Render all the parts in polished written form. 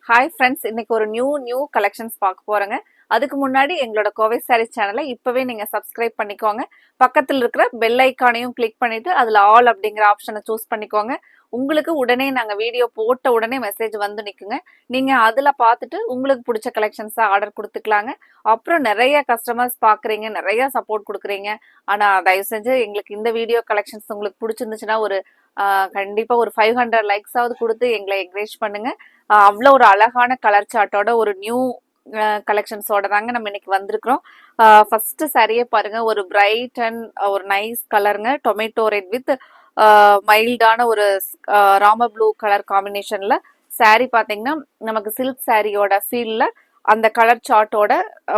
Hi friends, இன்னைக்கு ஒரு new collections பார்க்க போறேங்க. அதுக்கு முன்னாடி எங்களோட கோவை சாரீஸ் சேனலை இப்பவே நீங்க சப்ஸ்கிரைப் பண்ணிக்கோங்க. பக்கத்தில் இருக்கிற பெல் ஐக்கானையும் கிளிக் பண்ணிட்டு அதுல ஆல் அப்படிங்கிற ஆப்ஷனை சூஸ் பண்ணிக்கோங்க. உங்களுக்கு உடனே நாங்க வீடியோ போட்ட உடனே மெசேஜ் வந்து நிக்குங்க. நீங்க அதுல பார்த்துட்டு உங்களுக்கு பிடிச்ச கலெக்ஷன்ஸா ஆர்டர் கொடுத்துக்கலாங்க. அப்புறம் நிறைய கஸ்டமர்ஸ் பாக்குறீங்க, நிறைய சப்போர்ட் கொடுக்குறீங்க. ஆனா தயவு செஞ்சு எங்களுக்கு இந்த வீடியோ கலெக்ஷன்ஸ் உங்களுக்கு பிடிச்சிருந்துச்சுன்னா ஒரு கண்டிப்பா ஒரு 500 லைக்ஸாவது கொடுத்து எங்களை என்கரேஜ் பண்ணுங்க. அவ்வளோ ஒரு அழகான கலர் சார்ட்டோட ஒரு நியூ கலெக்ஷன்ஸோட தாங்க நம்ம இன்னைக்கு வந்திருக்கிறோம். ஃபர்ஸ்ட் சாரியே பாருங்க, ஒரு பிரைட் அண்ட் ஒரு நைஸ் கலருங்க. டொமேட்டோ ரெட் வித் மைல்டான ஒரு ராம ப்ளூ கலர் காம்பினேஷன்ல சாரி பாத்தீங்கன்னா நமக்கு சில்க் சாரியோட ஃபீல்ல அந்த கலர் சார்ட்டோட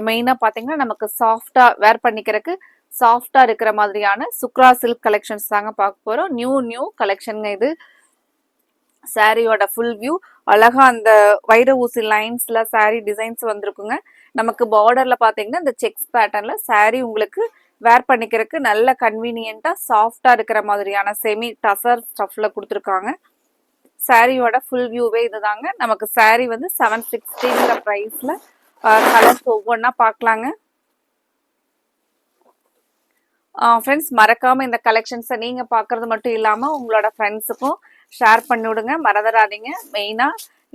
மெயினா பாத்தீங்கன்னா நமக்கு சாஃப்டா வேர் பண்ணிக்கிறதுக்கு சாஃப்டா இருக்கிற மாதிரியான சுக்ரா சில்க் கலெக்ஷன்ஸ் தாங்க பார்க்க போறோம். நியூ கலெக்ஷன் இது. சாரியோட ஃபுல் வியூ அழகா அந்த வைர ஊசி லைன்ஸ்ல சாரி டிசைன்ஸ் வந்திருக்குங்க. நமக்கு பார்டர்ல பாத்தீங்கன்னா இந்த செக்ஸ் பேட்டர்ன்ல சாரி உங்களுக்கு வேர் பண்ணிக்கிறதுக்கு நல்ல கன்வீனியன்ட்டா சாஃப்டா இருக்கிற மாதிரியான செமி டசர் ஸ்டஃப்ல கொடுத்துருக்காங்க. சாரியோட ஃபுல் வியூவே இதுதாங்க. நமக்கு சாரி வந்து 760 பிரைஸ்ல கலர்ஸ் ஒவ்வொன்றா பார்க்கலாங்க. ஃப்ரெண்ட்ஸ், மறக்காம இந்த கலெக்ஷன்ஸை நீங்க பாக்குறது மட்டும் இல்லாம உங்களோட ஃப்ரெண்ட்ஸுக்கும் ஷேர் பண்ணி விடுங்க, மறந்துடாதீங்க. மெயினா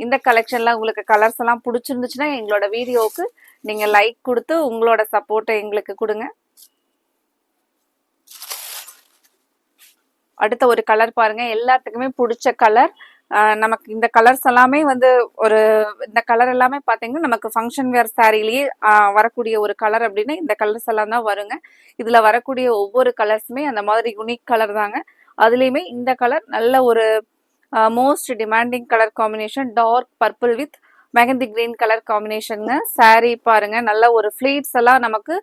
இந்த கலெக்ஷன்ல உங்களுக்கு கலர்ஸ் எல்லாம் பிடிச்சிருந்துச்சுன்னா எங்களோட வீடியோவுக்கு நீங்க லைக் கொடுத்து உங்களோட சப்போர்ட்டை எங்களுக்கு கொடுங்க. அடுத்த ஒரு கலர் பாருங்க, எல்லாத்துக்குமே பிடிச்ச கலர். நமக்கு இந்த கலர்ஸ் எல்லாமே வந்து ஒரு இந்த கலர் எல்லாமே பாத்தீங்கன்னா நமக்கு ஃபங்க்ஷன் வேர் சாரிலேயே வரக்கூடிய ஒரு கலர் அப்படின்னா இந்த கலர்ஸ் எல்லாம் தான் வருங்க. இதுல வரக்கூடிய ஒவ்வொரு கலர்ஸுமே அந்த மாதிரி யூனிக் கலர் தாங்க. அதுலயுமே இந்த கலர் நல்ல ஒரு most demanding colour combination, dark purple with mehndi green colour காம்பினேஷனுங்க. சாரி பாருங்க, நல்ல ஒரு ஃபிளீட்ஸ் எல்லாம் நமக்கு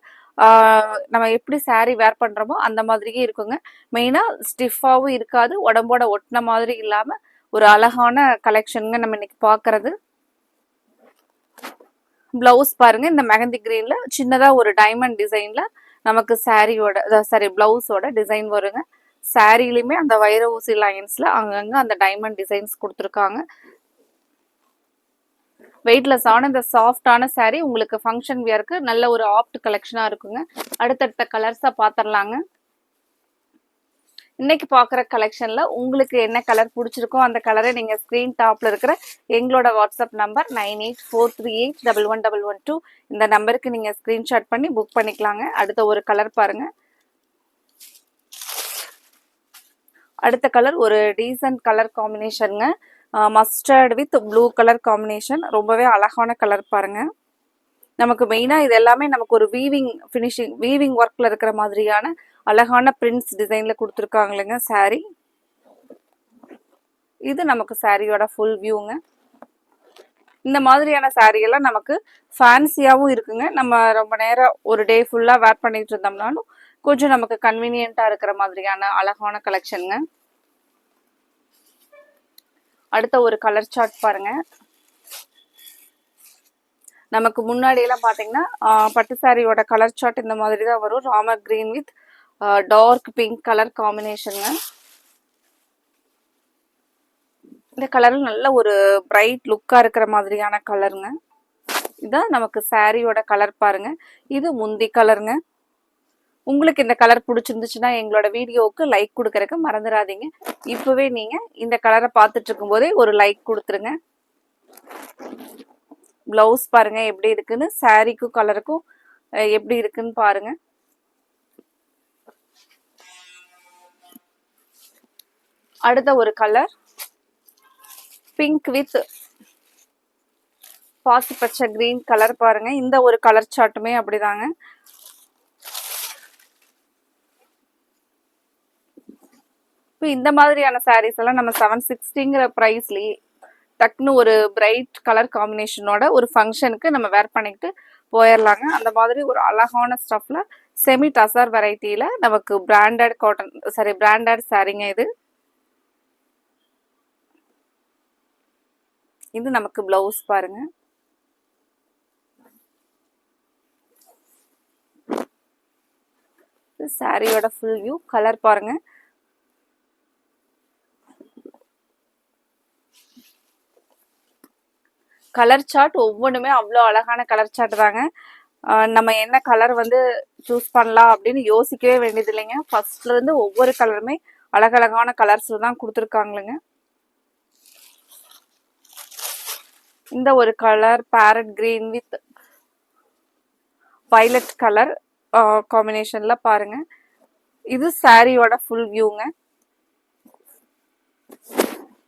நம்ம எப்படி சாரி வேர் பண்றோமோ அந்த மாதிரியே இருக்குங்க. மெயினா ஸ்டிஃபாவும் இருக்காது, உடம்போட ஒட்டின மாதிரி இல்லாம ஒரு அழகான கலெக்ஷனுங்க நம்ம இன்னைக்கு பாக்குறது. பிளவுஸ் பாருங்க, இந்த மெகந்தி கிரீன்ல சின்னதா ஒரு டைமண்ட் டிசைன்ல நமக்கு சாரியோட பிளவுஸோட டிசைன் வருங்க. சாரிலுமே அந்த வைர ஊசி லைன்ஸ்ல அங்கங்க அந்த டைமண்ட் டிசைன்ஸ் கொடுத்துருக்காங்க. வெயிட்லெஸ்ஸான இந்த சாஃப்டான சாரி உங்களுக்கு ஃபங்க்ஷன் வியருக்கு நல்ல ஒரு ஆப்ட் கலெக்ஷனா இருக்குங்க. அடுத்தடுத்த கலர்ஸா பாத்திரலாங்க. இன்னைக்கு பாக்குற கலெக்ஷன்ல உங்களுக்கு என்ன கலர் பிடிச்சிருக்கோ அந்த கலரை நீங்க ஸ்கிரீன் டாப்ல இருக்கிற எங்களோட வாட்ஸ்அப் நம்பர் 9843811112 இந்த நம்பருக்கு நீங்க ஸ்கிரீன்ஷாட் பண்ணி புக் பண்ணிக்கலாங்க. அடுத்த ஒரு கலர் பாருங்க. அடுத்த கலர் ஒரு டீசன்ட் கலர் காம்பினேஷனுங்க. Mustard with blue colour combination, ரொம்பவே அழகான கலர் பாருங்க. நமக்கு மெயினா இது எல்லாமே நமக்கு ஒரு வீவிங் ஒர்க்ல இருக்கிற மாதிரியான அழகான பிரிண்ட்ஸ் டிசைன்ல கொடுத்துருக்காங்க சாரி. இது நமக்கு சாரியோட ஃபுல் வியூங்க. இந்த மாதிரியான சாரி எல்லாம் நமக்கு ஃபேன்சியாவும் இருக்குங்க. நம்ம ரொம்ப நேரம் ஒரு டே ஃபுல்லா வேர் பண்ணிட்டு இருந்தோம்னாலும் கொஞ்சம் நமக்கு கன்வீனியன்ட்டா இருக்கிற மாதிரியான அழகான கலெக்ஷனுங்க. அடுத்த ஒரு கலர் சார்ட் பாருங்க. நமக்கு முன்னாடி எல்லாம் பாத்தீங்கன்னா பட்டு சாரியோட கலர் சார்ட் இந்த மாதிரி தான் வரும். Ramar green with dark pink colour காம்பினேஷனுங்க. இந்த கலர் நல்ல ஒரு பிரைட் லுக்கா இருக்கிற மாதிரியான கலருங்க. இதான் நமக்கு சாரியோட கலர் பாருங்க. இது முந்தி கலருங்க. உங்களுக்கு இந்த கலர் பிடிச்சிருந்துச்சுன்னா எங்களோட வீடியோவுக்கு லைக் கொடுக்கறதுக்கு மறந்துடாதீங்க. இப்பவே நீங்க இந்த கலரை பார்த்துட்டு இருக்கும் போதே ஒரு லைக் கொடுத்துருங்க. பிளவுஸ் பாருங்க எப்படி இருக்குன்னு, சாரிக்கும் கலருக்கும் எப்படி இருக்குன்னு பாருங்க. அடுத்த ஒரு கலர் பிங்க் வித் பாசி பச்சை கிரீன் கலர் பாருங்க. இந்த ஒரு கலர் சார்ட்டுமே அப்படிதாங்க. இந்த மாதிரியான சாரீஸ் எல்லாம் நம்ம 760 பிரைஸ்லயே டக்குன்னு ஒரு பிரைட் கலர் காம்பினேஷனோட ஒரு ஃபங்க்ஷனுக்கு நம்ம வேர் பண்ணிக்கிட்டு போயிடலாங்க. அந்த மாதிரி ஒரு அழகான ஸ்டஃப்ல செமி டசர் வெரைட்டியில நமக்கு பிராண்டட் சாரீங்க இது. இது நமக்கு பிளவுஸ் பாருங்க. சாரியோட ஃபுல் வியூ கலர் பாருங்க. கலர் சார்ட் ஒவ்வொன்றுமே அவ்வளோ அழகான கலர் சார்ட் தாங்க. நம்ம என்ன கலர் வந்து சூஸ் பண்ணலாம் அப்படின்னு யோசிக்கவே வேண்டியது இல்லைங்க. ஃபர்ஸ்ட்ல இருந்து ஒவ்வொரு கலருமே அழகழகான கலர்ஸ்ல தான் கொடுத்துருக்காங்களுங்க. இந்த ஒரு colour parrot green with violet colour காம்பினேஷன்ல பாருங்க. இது சாரியோட ஃபுல் வியூங்க.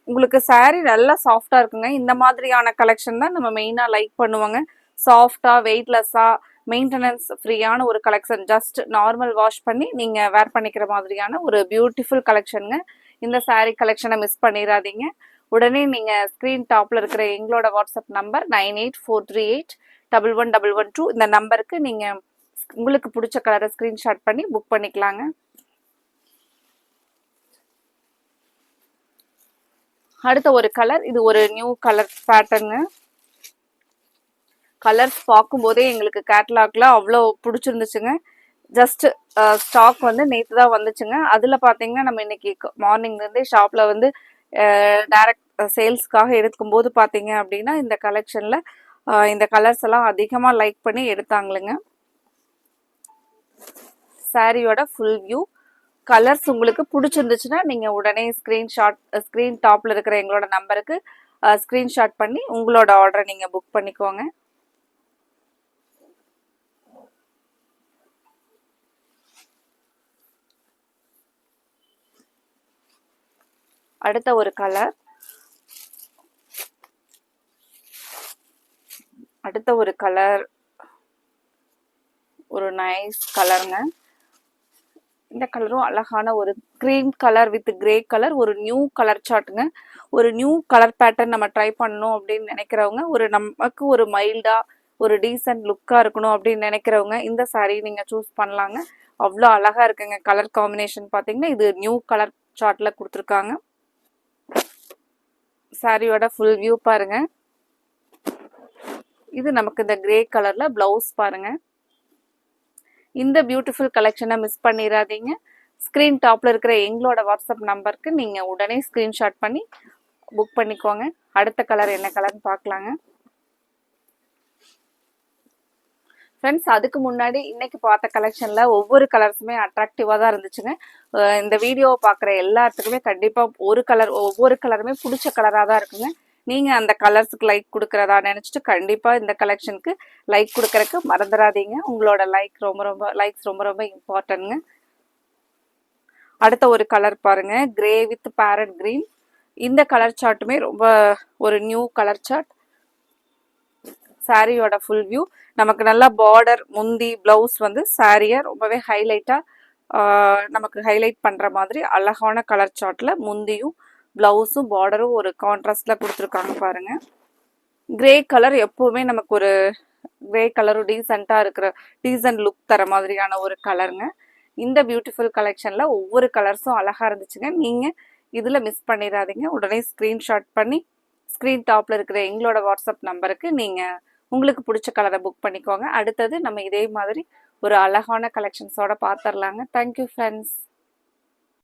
உங்களுக்கு சாரி நல்லா சாஃப்டா இருக்குங்க. இந்த மாதிரியான கலெக்ஷன் தான் நம்ம மெயினா லைக் பண்ணுவாங்க. சாஃப்டா வெயிட்லெஸ்ஸா மெயின்டெனன்ஸ் ஃப்ரீயான ஒரு கலெக்ஷன். ஜஸ்ட் நார்மல் வாஷ் பண்ணி நீங்க வேர் பண்ணிக்கிற மாதிரியான ஒரு பியூட்டிஃபுல் கலெக்ஷனுங்க. இந்த சாரி கலெக்ஷனை மிஸ் பண்ணிடாதீங்க. உடனே நீங்க ஸ்கிரீன் டாப்ல இருக்கிற எங்களோட வாட்ஸ்அப் நம்பர் 9843811112 இந்த நம்பருக்கு நீங்க உங்களுக்கு பிடிச்ச கலரை ஸ்கிரீன்ஷாட் பண்ணி புக் பண்ணிக்கலாங்க. அடுத்த ஒரு கலர், இது ஒரு நியூ கலர் பேட்டர்னு. கலர்ஸ் பார்க்கும்போதே எங்களுக்கு கேட்லாக்ல அவ்வளோ பிடிச்சிருந்துச்சுங்க. ஜஸ்ட் ஸ்டாக் வந்து நேற்று தான் வந்துச்சுங்க. அதில் பார்த்தீங்கன்னா நம்ம இன்னைக்கு மார்னிங்லேருந்தே ஷாப்பில் வந்து டைரக்ட் சேல்ஸ்க்காக எடுக்கும்போது பார்த்தீங்க அப்படின்னா இந்த கலெக்ஷனில் இந்த கலர்ஸ் எல்லாம் அதிகமாக லைக் பண்ணி எடுத்தாங்களுங்க. சாரியோட ஃபுல் வியூ. கலர்ஸ் உங்களுக்கு பிடிச்சிருந்துச்சுன்னா நீங்கள் உடனே ஸ்க்ரீன் டாப்பில் இருக்கிற எங்களோட நம்பருக்கு ஸ்க்ரீன்ஷாட் பண்ணி உங்களோட ஆர்டரை நீங்கள் புக் பண்ணிக்கோங்க. அடுத்த ஒரு கலர், ஒரு நைஸ் கலருங்க. இந்த கலரும் அழகான ஒரு cream colour with grey colour, ஒரு நியூ கலர் சார்ட்டுங்க. ஒரு நியூ கலர் பேட்டர்ன் நம்ம ட்ரை பண்ணணும் அப்படின்னு நினைக்கிறவங்க, ஒரு நமக்கு ஒரு மைல்டா ஒரு டீசென்ட் லுக்கா இருக்கணும் அப்படின்னு நினைக்கிறவங்க இந்த சாரீ நீங்க சூஸ் பண்ணலாங்க. அவ்வளோ அழகா இருக்குங்க. கலர் காம்பினேஷன் பார்த்தீங்கன்னா இது நியூ கலர் சார்ட்ல கொடுத்துருக்காங்க. சாரியோட ஃபுல் வியூ பாருங்க. இது நமக்கு இந்த கிரே கலர்ல பிளவுஸ் பாருங்க. இந்த பியூட்டிஃபுல் கலெக்ஷனை மிஸ் பண்ணிடாதீங்க. ஸ்க்ரீன் டாப்ல இருக்கிற எங்களோட வாட்ஸ்அப் நம்பருக்கு நீங்க உடனே ஸ்கிரீன்ஷாட் பண்ணி புக் பண்ணிக்கோங்க. அடுத்த கலர் என்ன கலர்னு பார்க்கலாங்க. ஃப்ரெண்ட்ஸ், அதுக்கு முன்னாடி இன்னைக்கு பார்த்த கலெக்ஷன்ல ஒவ்வொரு கலர்ஸுமே அட்ராக்டிவா தான் இருந்துச்சுங்க. இந்த வீடியோவை பார்க்குற எல்லாத்துக்குமே கண்டிப்பா ஒவ்வொரு கலருமே பிடிச்ச கலராக தான் இருக்குங்க. நீங்க அந்த கலர்ஸுக்கு லைக் கொடுக்கறதா நினைச்சிட்டு கண்டிப்பா இந்த கலெக்ஷனுக்கு லைக் கொடுக்கறதுக்கு மறந்துடாதீங்க. உங்களோட லைக்ஸ் ரொம்ப ரொம்ப இம்பார்ட்டன்ட்ங்க. அடுத்த ஒரு கலர் பாருங்க, கிரே வித் பேரட் கிரீன். இந்த கலர் சார்ட்டுமே ரொம்ப ஒரு நியூ கலர் சார்ட். சாரியோட ஃபுல் வியூ. நமக்கு நல்லா பார்டர், முந்தி, பிளவுஸ் வந்து சாரியை ரொம்பவே நமக்கு ஹைலைட் பண்ற மாதிரி அழகான கலர் சார்ட்ல முந்தியும் பிளவுஸும் பார்டரும் ஒரு கான்ட்ராஸ்ட்ல கொடுத்துருக்காங்க பாருங்க. கிரே கலர் எப்பவுமே நமக்கு ஒரு கிரே கலரும் டீசென்ட் லுக் தர மாதிரியான ஒரு கலருங்க. இந்த பியூட்டிஃபுல் கலெக்ஷன்ல ஒவ்வொரு கலர்ஸும் அழகா இருந்துச்சுங்க. நீங்க இதுல மிஸ் பண்ணிடாதீங்க. உடனே ஸ்கிரீன்ஷாட் பண்ணி ஸ்கிரீன் டாப்ல இருக்கிற எங்களோட வாட்ஸ்அப் நம்பருக்கு நீங்க உங்களுக்கு பிடிச்ச கலரை புக் பண்ணிக்கோங்க. அடுத்தது நம்ம இதே மாதிரி ஒரு அழகான கலெக்ஷன்ஸோட பார்த்துடலாங்க. Thank you friends.